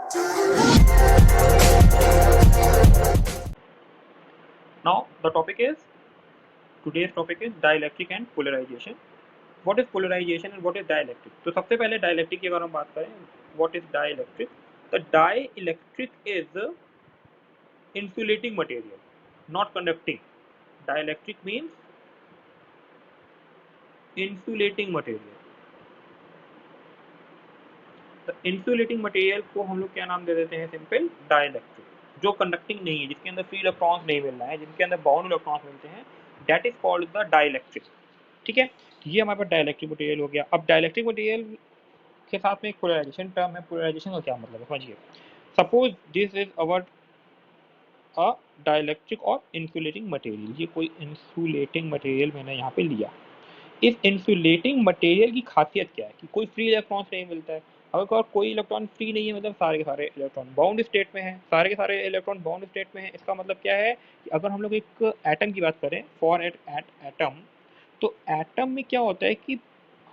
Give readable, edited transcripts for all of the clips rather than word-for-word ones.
Now the topic is today's topic is dielectric and polarization. What is polarization and what is dielectric? तो सबसे पहले dielectric की अगर हम बात करें, what is dielectric? The dielectric is insulating material, not conducting. Dielectric means insulating material. The insulating material को हम लोग क्या नाम दे देते हैं? Simple dielectric. जो कंडक्टिंग नहीं है, जिसके अंदर फ्री इलेक्ट्रॉन्स नहीं मिल रहा है, जिनके अंदर बाउंड इलेक्ट्रॉन्स मिलते हैं, that is called the dielectric. ठीक है, ये हमारे पास डाइलेक्ट्रिक मटेरियल हो गया. अब डाइलेक्ट्रिक मटेरियल के साथ में एक पोलराइजेशन टर्म है. पोलराइजेशन का क्या मतलब है समझिए. Suppose this is our a dielectric और इंसुलेटिंग मटेरियल. ये कोई इंसुलेटिंग मटेरियल मैंने यहाँ पे लिया. इस इंसुलेटिंग मटेरियल की खासियत क्या है कि कोई फ्री इलेक्ट्रॉन नहीं मिलता है. अगर कोई इलेक्ट्रॉन फ्री नहीं है मतलब सारे के सारे इलेक्ट्रॉन बाउंड स्टेट में हैं. सारे के सारे इलेक्ट्रॉन बाउंड स्टेट में हैं. इसका मतलब क्या है कि अगर हम लोग एक एटम की बात करें, फॉर एट एटम, तो एटम में क्या होता है कि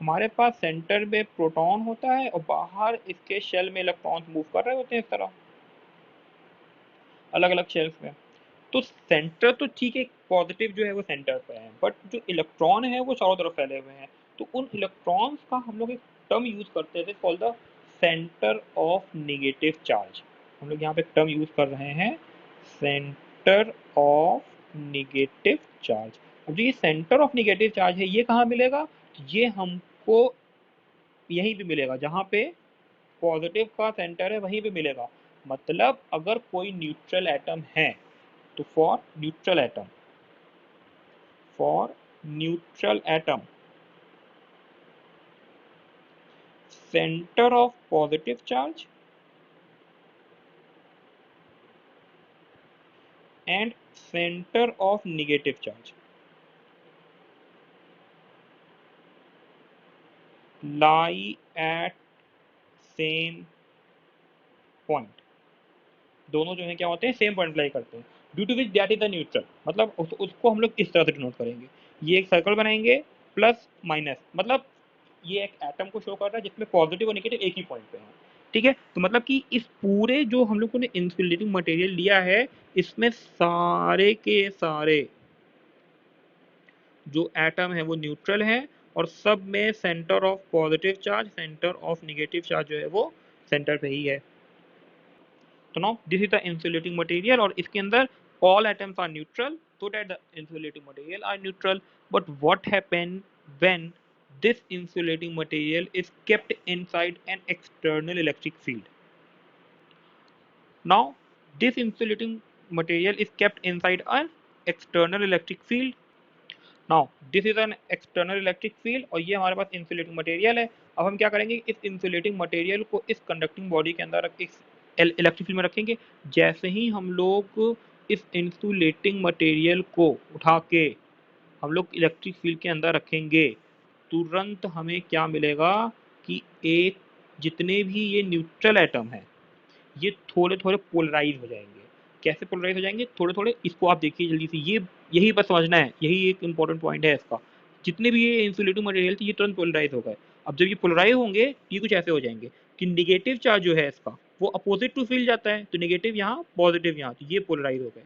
हमारे पास सेंटर में प्रोटॉन होता है और बाहर इसके शेल में इलेक्ट्रॉन्स मूव कर रहे होते हैं इस तरह अलग अलग शेल्स में. तो सेंटर तो ठीक है, पॉजिटिव जो है वो सेंटर पे है, बट जो इलेक्ट्रॉन है वो चारों तरफ फैले हुए हैं. तो उन इलेक्ट्रॉन्स का हम लोग एक टर्म यूज करते हैं called the centre of negative charge. हम लोग यहाँ पे टर्म यूज कर रहे हैं सेंटर ऑफ नेगेटिव चार्ज. अब जो ये सेंटर ऑफ नेगेटिव चार्ज है ये कहाँ मिलेगा? ये हमको यहीं पे मिलेगा जहाँ पे पॉजिटिव का सेंटर है, वहीं पे मिलेगा. मतलब अगर कोई न्यूट्रल एटम है तो for neutral atom center of positive charge and center of negative charge lie at same point. दोनों जो है क्या होते हैं? सेम पॉइंट लाई करते हैं. Due to which that is the neutral. मतलब उसको हम लोग इस तरह से डिनोट करेंगे. ये एक सर्कल बनाएंगे प्लस माइनस, मतलब ये एक एटम को शो कर रहा है जिसमें पॉजिटिव और नेगेटिव एक ही पॉइंट पे है. ठीक है, तो मतलब कि इस पूरे जो हम लोगों ने इंसुलेटिंग मटेरियल लिया है इसमें सारे के सारे जो एटम है वो न्यूट्रल है और सब में centre of positive charge, centre of negative charge जो है वो सेंटर पे ही है. तो now this is the insulating material और इसके अंदर all atoms are neutral so that the insulating material are neutral. But what happen when this insulating material is kept inside an external electric field? Now this insulating material is kept inside an external electric field. Now this is an external electric field और ये हमारे पास insulating material है. अब हम क्या करेंगे? इस insulating material को इस conducting body के अंदर इस इलेक्ट्रिक फील्ड में रखेंगे. जैसे ही हम लोग इस इंसुलेटिंग मटेरियल को उठा के हम लोग इलेक्ट्रिक फील्ड के अंदर रखेंगे, तुरंत हमें क्या मिलेगा कि एक जितने भी ये न्यूट्रल एटम है ये थोड़े थोड़े पोलराइज हो जाएंगे. कैसे पोलराइज हो जाएंगे? थोड़े थोड़े. इसको आप देखिए जल्दी से. ये यही बस समझना है, यही एक इंपॉर्टेंट पॉइंट है इसका. जितने भी ये इंसुलेटिंग मटेरियल थे ये तुरंत पोलराइज हो गए. अब जब ये पोलराइज होंगे ये कुछ ऐसे हो जाएंगे कि निगेटिव चार्ज जो है इसका वो अपोजिट टू फील्ड जाता है. तो नेगेटिव यहाँ, पॉजिटिव यहाँ, तो ये पोलराइज हो गए.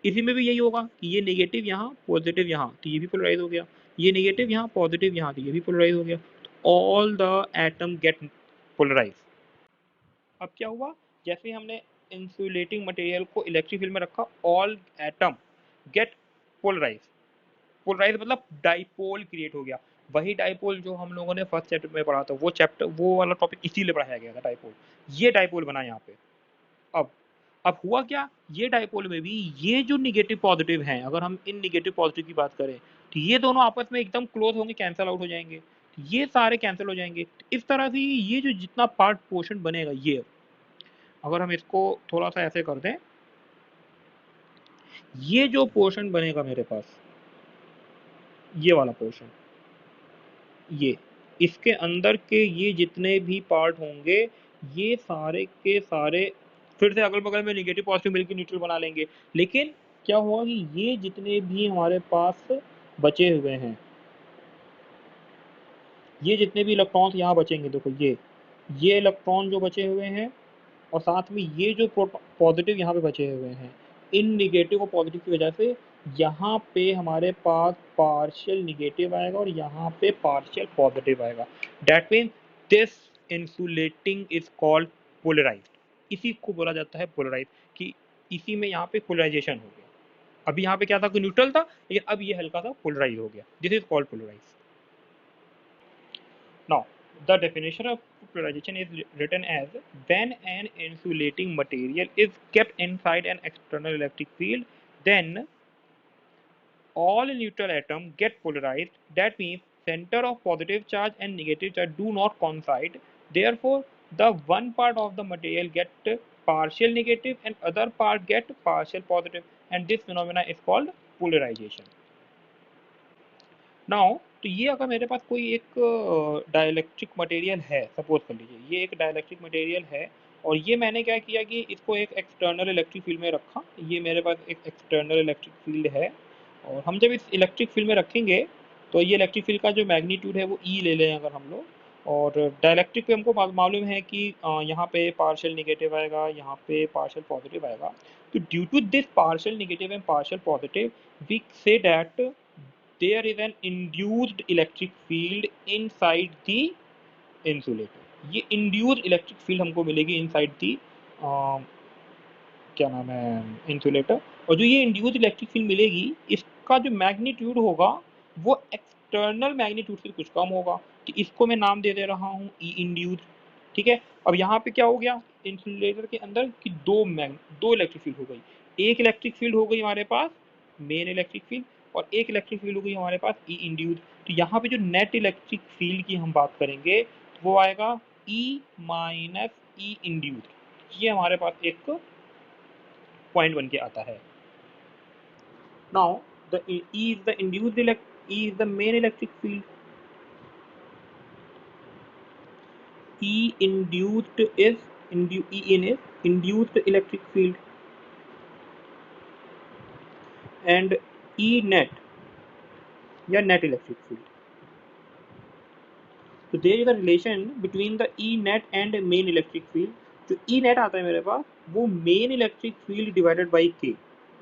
इसी में भी यही होगा कि ये नेगेटिव यहाँ, पॉजिटिव यहाँ, तो ये भी पोलराइज हो गया. ये नेगेटिव यहाँ, पॉजिटिव यहाँ, तो ये भी पोलराइज हो गया. तो all the atom get polarize. अब क्या हुआ? जैसे ही हमने इंसुलेटिंग मटेरियल को इलेक्ट्रिक फील्ड में रखा, all atom get polarize. Polarize मतलब डाइपोल क्रिएट हो गया. वही डाइपोल जो हम लोगों ने फर्स्ट चैप्टर में पढ़ा था, वो चैप्टर वो वाला टॉपिक इसीलिए पढ़ाया गया था, डाइपोल. ये डाइपोल बना यहाँ पे. अब हुआ क्या? ये डाइपोल में भी ये जो निगेटिव पॉजिटिव हैं, अगर हम इन निगेटिव पॉजिटिव की बात करें तो ये दोनों आपस में एकदम क्लोज होंगे, कैंसिल आउट हो जाएंगे. ये सारे कैंसिल हो जाएंगे. इस तरह से ये जो जितना पार्ट पोर्शन बनेगा, ये अगर हम इसको थोड़ा सा ऐसे कर दें, ये जो पोर्शन बनेगा मेरे पास, ये वाला पोर्शन, ये इसके अंदर के ये जितने भी पार्ट होंगे ये सारे के सारे फिर से अगल बगल में निगेटिव पॉजिटिव मिलकर न्यूट्रल बना लेंगे. लेकिन क्या हुआ कि ये जितने भी हमारे पास बचे हुए हैं, ये जितने भी इलेक्ट्रॉन्स यहाँ बचेंगे, देखो ये इलेक्ट्रॉन जो बचे हुए हैं और साथ में ये जो पॉजिटिव यहाँ पे बचे हुए हैं, इन निगेटिव और पॉजिटिव की वजह से यहाँ पे हमारे पास पार्शियल निगेटिव आएगा और यहाँ पे पार्शियल पॉजिटिव आएगा। That means this insulating is called polarized. इसी को बोला जाता है पोलराइज, कि इसी में यहाँ पे पोलराइजेशन हो गया। अभी यहाँ पे क्या था कि न्यूट्रल था, लेकिन अब ये हल्का सा पोलराइज हो गया। This is called polarize. Now, the definition of polarization is written as when an insulating material is kept inside an external electric field, then all neutral atoms get polarized. That means center of positive charge and negative charge do not coincide. Therefore, the one part of the material get partial negative and other part get partial positive, and this phenomena is called polarization. Now तो ये अगर मेरे पास कोई एक dielectric material है, suppose कर लीजिए ये एक डाइलेक्ट्रिक मटेरियल है, और ये मैंने क्या किया कि इसको एक एक्सटर्नल इलेक्ट्रिक फील्ड में रखा। ये मेरे पास एक एक्सटर्नल इलेक्ट्रिक फील्ड है, और हम जब इस इलेक्ट्रिक फील्ड में रखेंगे तो ये इलेक्ट्रिक फील्ड का जो मैग्नीट्यूड है वो ई ले लें अगर हम लोग। और डाइलेक्ट्रिक पे हमको मालूम है कि यहाँ पे पार्शियल निगेटिव आएगा, यहाँ पे पार्शियल पॉजिटिव आएगा। तो due to this partial negative and partial positive we say that there is an induced electric field inside the insulator। ये induced electric field हमको मिलेगी inside the क्या नाम है इंसुलेटर। और जो ये इंड्यूस्ड इलेक्ट्रिक फील्ड मिलेगी इसका जो मैग्नीट्यूड होगा वो एक्सटर्नल मैग्नीट्यूड से कुछ कम होगा, कि इसको मैं नाम दे रहा हूँ ई इंड्यूस्ड। ठीक है, अब यहाँ पे क्या हो गया इंसुलेटर के अंदर कि दो इलेक्ट्रिक फील्ड हो गई। एक इलेक्ट्रिक फील्ड हो गई हमारे पास मेन इलेक्ट्रिक फील्ड, और एक इलेक्ट्रिक फील्ड हो गई हमारे पास ई इंड्यूस्ड। तो यहाँ पे जो नेट इलेक्ट्रिक फील्ड की हम बात करेंगे वो आएगा ई माइनस ई इंड्यूस्ड। ये हमारे पास एक पॉइंट बन के आता है। Now the E is the induced E is the main electric field। E induced is E in is induced electric field, and E net या net electric field। So there is a relation between the E net and main electric field। जो E net आता है मेरे पास वो main electric field divided by K,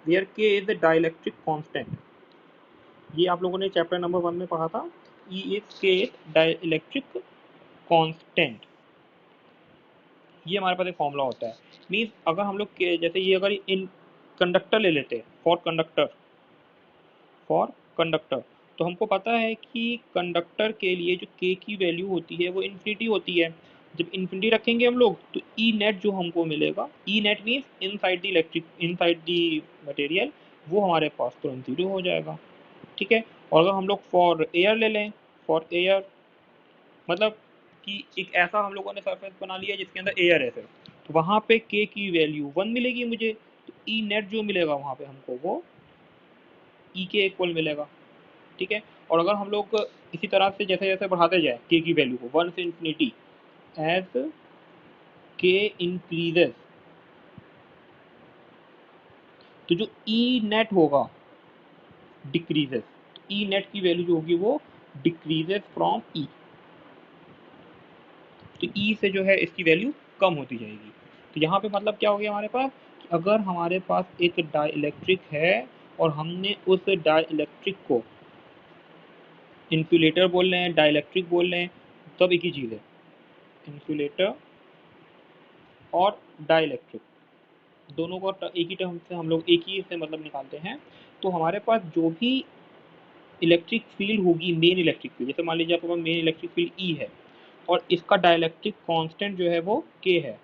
where K is the dielectric constant। ये आप लोगों ने चैप्टर नंबर 1 में पढ़ा था। E is K dielectric constant। ये हमारे पास एक फॉर्मूला होता है। मीन्स अगर हम लोग जैसे ये अगर इन कंडक्टर ले लेते हैं फॉर कंडक्टर, तो हमको पता है कि कंडक्टर के लिए जो के की वैल्यू होती है वो इन्फिनिटी होती है। जब इन्फिनिटी रखेंगे हम लोग तो ई नेट जो हमको मिलेगा, E net means inside the material, वो हमारे पास तुरंत 0 हो जाएगा। ठीक है, और अगर हम लोग फॉर एयर ले लें, फॉर एयर मतलब कि एक ऐसा हम लोगों ने सरफेस बना लिया जिसके अंदर एयर है सिर्फ, तो वहाँ पे के की वैल्यू 1 मिलेगी मुझे। तो ई नेट जो मिलेगा वहाँ पे हमको वो ई के इक्वल मिलेगा। ठीक है, और अगर हम लोग इसी तरह से जैसे जैसे बढ़ाते जाए के की वैल्यू को 1 से इन्फिनिटी, एज के इंक्रीजेस, तो जो ई नेट होगा डिक्रीजेस। तो ई नेट की वैल्यू जो होगी वो डिक्रीजेस फ्रॉम ई। तो ई से जो है इसकी वैल्यू कम होती जाएगी। तो यहाँ पे मतलब क्या हो गया हमारे पास कि अगर हमारे पास एक डाइलेक्ट्रिक है और हमने उस डाइलेक्ट्रिक को इंसुलेटर बोल रहे हैं, डाइलेक्ट्रिक बोल रहे हैं, तब एक ही चीज़ है, इंसुलेटर और डाइलेक्ट्रिक दोनों को एक ही टर्म से हम लोग एक ही से मतलब निकालते हैं। तो हमारे पास जो भी इलेक्ट्रिक फील्ड होगी मेन इलेक्ट्रिक फील्ड, जैसे मान लीजिए आपके पास मेन इलेक्ट्रिक फील्ड ई है और इसका डाइलेक्ट्रिक कांस्टेंट जो है वो के है,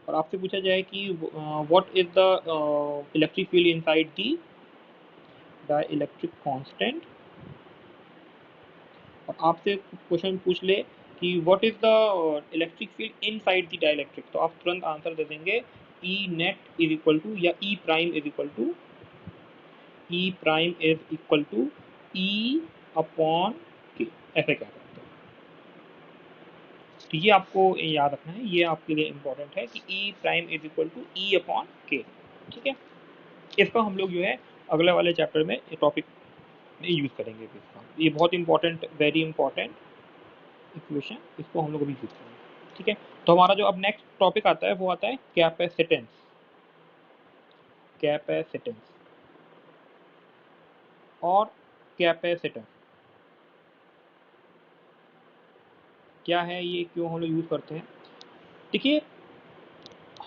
और आपसे पूछा जाए कि what is the electric field inside the dielectric constant, और आपसे क्वेश्चन पूछ ले कि what is the electric field inside the dielectric, तो आप तुरंत आंसर दे देंगे E net is equal to या E prime is equal to E upon K, ऐसे कह सकते हैं। तो ये आपको याद रखना है, ये आपके लिए इम्पोर्टेंट है कि E prime is equal to E upon K. ठीक है, इसका हम लोग जो है अगले वाले चैप्टर में टॉपिक में यूज़ करेंगे इसका। ये बहुत इंपॉर्टेंट, वेरी इंपॉर्टेंट इक्वेशन, इसको हम लोग अभी यूज़ करेंगे। ठीक है। तो हमारा जो अब नेक्स्ट टॉपिक आता है वो आता है कैपेसिटेंस। कैपेसिटेंस और कैपेसिटर क्या है, ये क्यों हम लोग यूज़ करते हैं? देखिए,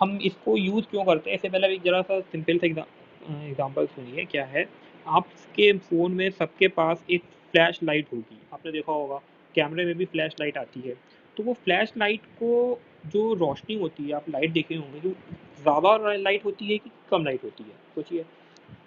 हम इसको यूज़ क्यों करते हैं, इससे पहले एक ज़रा सा सिंपल सा एग्जांपल सुनिए क्या है। आपके फ़ोन में सबके पास एक फ्लैश लाइट होगी, आपने देखा होगा कैमरे में भी फ्लैश लाइट आती है। तो वो फ्लैश लाइट को जो रोशनी होती है, आप लाइट देखे होंगे, जो ज़्यादा लाइट होती है कि कम लाइट होती है, सोचिए।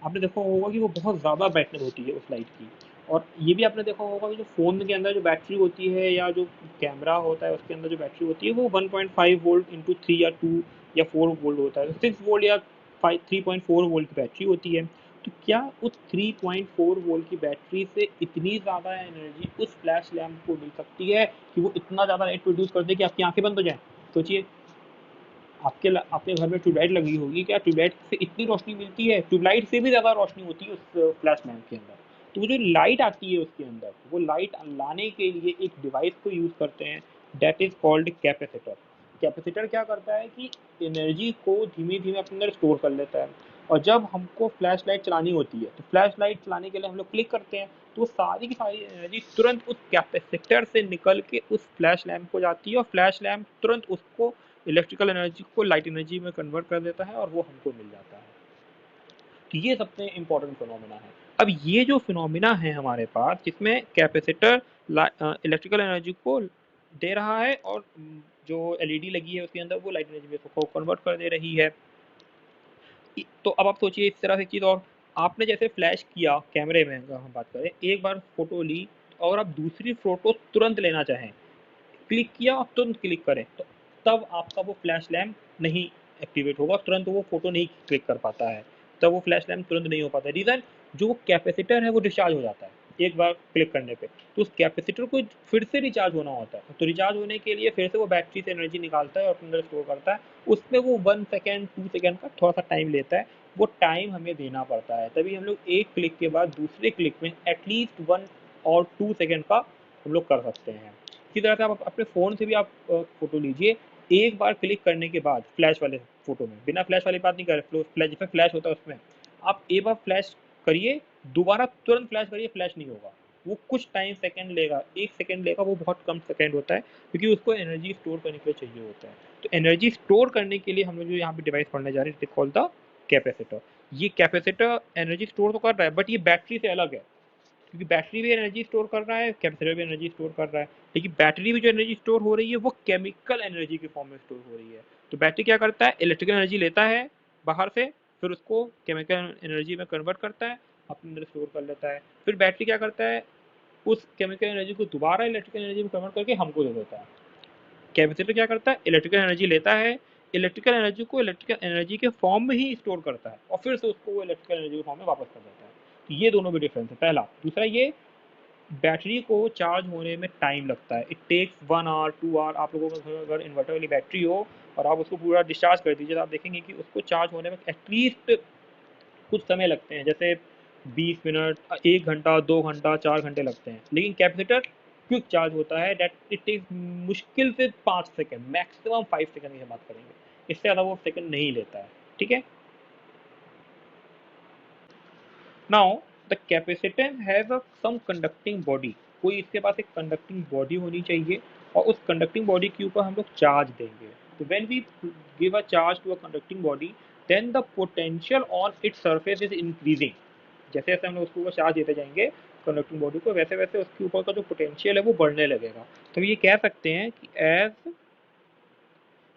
आपने देखा होगा कि वो बहुत ज़्यादा ब्राइटनेस होती है उस लाइट की। और ये भी आपने देखा होगा कि जो फ़ोन के अंदर जो बैटरी होती है या जो कैमरा होता है उसके अंदर जो बैटरी होती है वो 1.5 वोल्ट इंटू 3 या 2 या 4 वोल्ट होता है, 6 वोल्ट या 3.4 वोल्ट की बैटरी होती है। तो क्या उस 3.4 वोल्ट की बैटरी से इतनी ज़्यादा एनर्जी उस फ्लैश लैम्प को मिल सकती है कि वो इतना ज़्यादा लाइट प्रोड्यूस कर दे कि आपकी आंखें बंद हो जाएं? सोचिए। आपके घर में ट्यूबलाइट लगी होगी, क्या ट्यूबलाइट से इतनी रोशनी मिलती है? ट्यूबलाइट से भी ज़्यादा रोशनी होती है उस फ्लैश लैम्प के अंदर। तो वो जो लाइट आती है उसके अंदर, वो लाइट लाने के लिए एक डिवाइस को यूज़ करते हैं, that is called capacitor. Capacitor क्या करता है कि एनर्जी को धीमे धीमे अपने अंदर स्टोर कर लेता है। और जब हमको फ्लैश लाइट चलानी होती है तो फ्लैश लाइट चलाने के लिए हम लोग क्लिक करते हैं, तो सारी की सारी एनर्जी तुरंत उस कैपेसिटर से निकल के उस फ्लैश लैम्प को जाती है और फ्लैश लैम्प तुरंत उसको इलेक्ट्रिकल एनर्जी को लाइट एनर्जी में कन्वर्ट कर देता है और वो हमको मिल जाता है। तो ये सबसे इम्पोर्टेंट फिनोमिना है। अब ये जो फिनोमिना है हमारे पास, जिसमें कैपेसिटर इलेक्ट्रिकल एनर्जी को दे रहा है और जो एलईडी लगी है उसके अंदर वो लाइट एनर्जी में को कन्वर्ट कर दे रही है। तो अब आप सोचिए इस तरह से चीज़, और आपने जैसे फ्लैश किया कैमरे में, अगर हम बात करें, एक बार फोटो ली और आप दूसरी फोटो तुरंत लेना चाहें, क्लिक किया और तुरंत क्लिक करें, तो तब आपका वो फ्लैश लैम्प नहीं एक्टिवेट होगा, तुरंत वो फोटो नहीं क्लिक कर पाता है, तब वो फ्लैश लैम्प तुरंत नहीं हो पाता है। रीज़न, जो वो कैपेसिटर है वो डिस्चार्ज हो जाता है एक बार क्लिक करने पे। तो उस कैपेसिटर को फिर से रिचार्ज होना होता है, तो रिचार्ज होने के लिए फिर से वो बैटरी से एनर्जी निकालता है और अपने अंदर स्टोर करता है। उसमें वो 1 सेकेंड 2 सेकेंड का थोड़ा सा टाइम लेता है, वो टाइम हमें देना पड़ता है, तभी हम लोग एक क्लिक के बाद दूसरे क्लिक में एटलीस्ट 1 और 2 सेकेंड का हम लोग कर सकते हैं। इसी तरह से आप अपने फ़ोन से भी आप फ़ोटो लीजिए, एक बार क्लिक करने के बाद फ्लैश वाले फ़ोटो में, बिना फ्लैश वाली बात नहीं कर रहे, फ्लैश जिसमें फ्लैश होता है उसमें, आप एक बार फ्लैश करिए, दोबारा तुरंत फ्लैश करिए, फ्लैश नहीं होगा। वो कुछ टाइम सेकंड लेगा, 1 सेकंड लेगा, वो बहुत कम सेकंड होता है, क्योंकि उसको एनर्जी स्टोर करने के लिए चाहिए होता है। तो एनर्जी स्टोर करने के लिए हम लोग जो यहाँ पे डिवाइस पढ़ने जा रहे हैं, it is called the capacitor. ये कैपेसिटर एनर्जी स्टोर तो कर रहा है, बट ये बैटरी से अलग है, क्योंकि बैटरी भी एनर्जी स्टोर कर रहा है, कैपेसिटर भी एनर्जी स्टोर कर रहा है, लेकिन बैटरी भी जो एनर्जी स्टोर हो रही है वो केमिकल एनर्जी के फॉर्म में स्टोर हो रही है। तो बैटरी क्या करता है, इलेक्ट्रिकल एनर्जी लेता है बाहर से, फिर उसको केमिकल एनर्जी में कन्वर्ट करता है, अपने अंदर स्टोर कर लेता है, फिर बैटरी क्या करता है, उस केमिकल एनर्जी को दोबारा इलेक्ट्रिकल एनर्जी में कन्वर्ट करके हमको दे देता है। कैपेसिटर क्या करता है, इलेक्ट्रिकल एनर्जी लेता है, इलेक्ट्रिकल एनर्जी को इलेक्ट्रिकल एनर्जी के फॉर्म में ही स्टोर करता है और फिर से उसको वो इलेक्ट्रिकल एनर्जी के फॉर्म में वापस कर देता है। तो ये दोनों भी डिफरेंस है, पहला। दूसरा, ये बैटरी को चार्ज होने में टाइम लगता है, इट टेक्स 1 आवर 2 आवर। आप लोगों के घर अगर इन्वर्टर वाली बैटरी हो और आप उसको पूरा डिस्चार्ज कर दीजिए, तो आप देखेंगे कि उसको चार्ज होने में एटलीस्ट कुछ समय लगते हैं, जैसे 20 मिनट, 1 घंटा, 2 घंटा, 4 घंटे लगते हैं। लेकिन कैपेसिटर क्विक चार्ज होता है, डेट इट टेक्स मुश्किल से 5 सेकेंड, मैक्सिमम 5 सेकेंड की बात करेंगे, इससे ज़्यादा वो सेकेंड नहीं लेता है। ठीक है। Now the capacitance has a some conducting body. कोई इसके पास एक कंडक्टिंग बॉडी होनी चाहिए और उस कंडक्टिंग बॉडी के ऊपर हम लोग चार्ज देंगे। तो when we give a charge to a conducting body, then the potential on its surface is increasing. जैसे जैसे हम लोग उसके ऊपर चार्ज देते जाएंगे कंडक्टिंग बॉडी को, वैसे वैसे उसके ऊपर का जो पोटेंशियल है वो बढ़ने लगेगा। तो ये कह सकते हैं कि as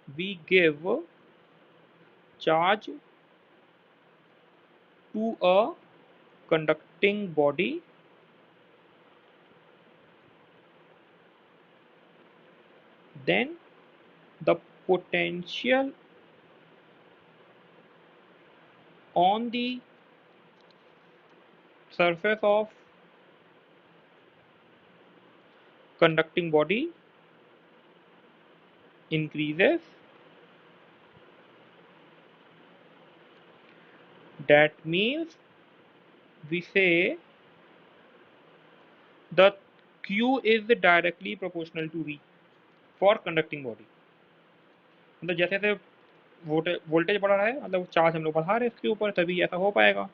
we give charge to a conducting body, then the potential on the surface of conducting body increases. That means we say the Q is directly proportional to V for conducting body. मतलब जैसे जैसे voltage बढ़ रहा है, मतलब charge हम लोग बढ़ा रहे हैं इसके ऊपर, तभी ऐसा हो पाएगा।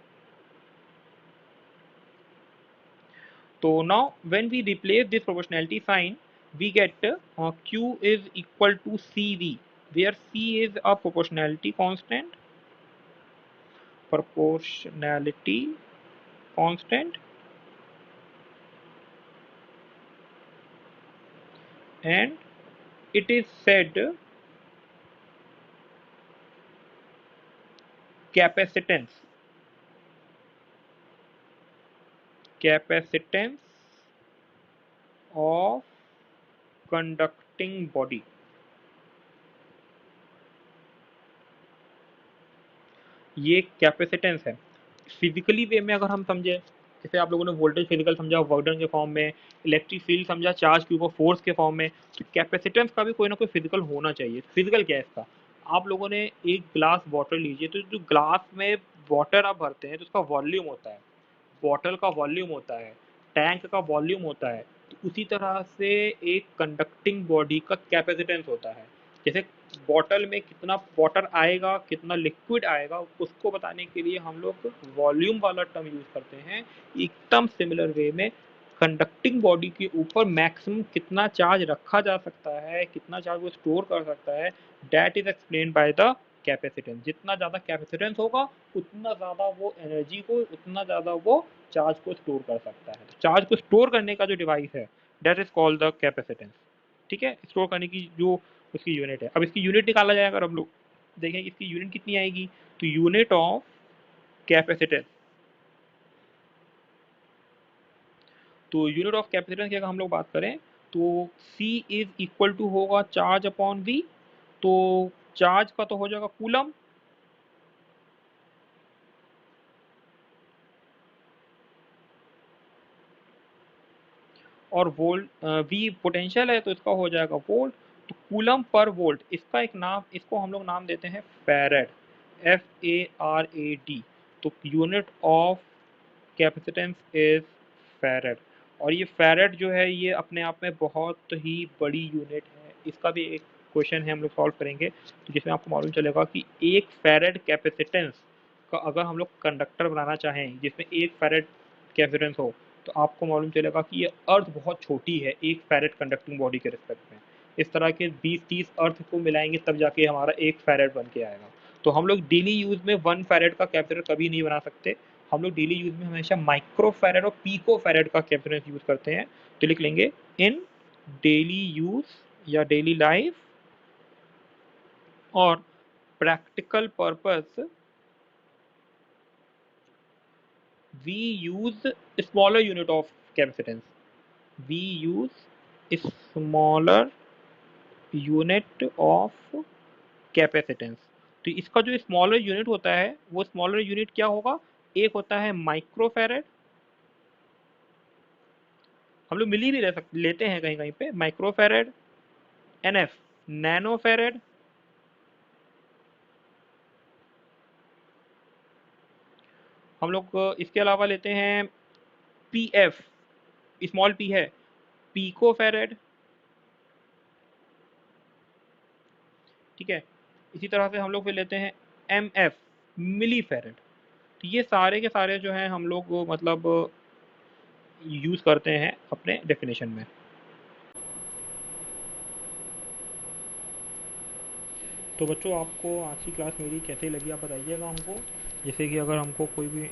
तो now when we replace this proportionality sign we get q is equal to cv, where c is a proportionality constant, and it is said capacitance of conducting body। ये कैपेसिटेंस है। फिजिकली वे में अगर हम समझे, जैसे आप लोगों ने वोल्टेज फिजिकल समझा वर्क डन के फॉर्म में, इलेक्ट्रिक फील्ड समझा चार्ज के ऊपर फोर्स के फॉर्म में, तो कैपेसिटेंस का भी कोई ना कोई फिजिकल होना चाहिए। फिजिकल क्या है इसका? आप लोगों ने एक ग्लास वाटर लीजिए, तो जो ग्लास में वाटर आप भरते हैं तो उसका वॉल्यूम होता है, बॉटल का वॉल्यूम होता है, टैंक का वॉल्यूम होता है। तो उसी तरह से एक कंडक्टिंग बॉडी का कैपेसिटेंस होता है। जैसे बॉटल में कितना वाटर आएगा, कितना लिक्विड आएगा, उसको बताने के लिए हम लोग वॉल्यूम वाला टर्म यूज करते हैं। एकदम सिमिलर वे में कंडक्टिंग बॉडी के ऊपर मैक्सिमम कितना चार्ज रखा जा सकता है, कितना चार्ज वो स्टोर कर सकता है, that is explain by the capacitance. जितना ज़्यादा कैपेसिटेंस होगा उतना ज़्यादा वो एनर्जी को, उतना ज़्यादा वो चार्ज को स्टोर कर सकता है। तो चार्ज को स्टोर करने का जो डिवाइस है that is called the capacitance. ठीक है, स्टोर करने की जो उसकी यूनिट है। अब इसकी यूनिट निकाला जाएगा, अगर हम लोग देखें इसकी यूनिट कितनी आएगी, तो यूनिट ऑफ कैपेसिटेंस, तो यूनिट ऑफ कैपेसिटेंस की अगर हम लोग बात करें तो C इज इक्वल टू होगा चार्ज अपॉन V। तो चार्ज का तो हो जाएगा कूलम, और वोल्ट V पोटेंशियल है तो इसका हो जाएगा वोल्ट। तो कूलम पर वोल्ट, इसका एक नाम, इसको हम लोग नाम देते हैं फैरेड, FARAD। तो unit of capacitance is farad. और ये फैरेड जो है ये अपने आप में बहुत ही बड़ी यूनिट है। इसका भी एक क्वेश्चन है हम लोग सॉल्व करेंगे, तो जिसमें आपको मालूम चलेगा कि एक फैरेड कैपेसिटेंस का अगर हम लोग कंडक्टर बनाना चाहें जिसमें एक फैरेड कैपेसिटेंस हो, तो आपको मालूम चलेगा कि ये अर्थ बहुत छोटी है एक फैरेड कंडक्टिंग बॉडी के रिस्पेक्ट में। इस तरह के 20-30 अर्थ को मिलाएंगे तब जाके हमारा एक फैरेड बन के आएगा। तो हम लोग डेली यूज में 1 फैरेड का कैपेसिटर कभी नहीं बना सकते। हम लोग डेली यूज में हमेशा माइक्रो फैरेड और पीको फैरेड का कैपेसिटेंस यूज करते हैं। तो लिख लेंगे इन डेली यूज या डेली लाइफ और practical purpose we use smaller unit of capacitance, we use smaller unit of capacitance। तो इसका जो स्मॉलर यूनिट होता है वो स्मॉलर यूनिट क्या होगा, एक होता है माइक्रो फैरेड, हम लोग मिल ही नहीं रह सकते, लेते हैं कहीं कहीं पे micro farad, NF nano farad, हम लोग इसके अलावा लेते हैं PF, स्मॉल p है, पीको फैरेड। ठीक है, इसी तरह से हम लोग फिर लेते हैं MF मिली फैरेड। तो ये सारे के सारे जो हैं हम लोग मतलब यूज़ करते हैं अपने डेफिनेशन में। तो बच्चों आपको आज की क्लास मेरी कैसी लगी आप बताइएगा हमको। जैसे कि अगर हमको कोई भी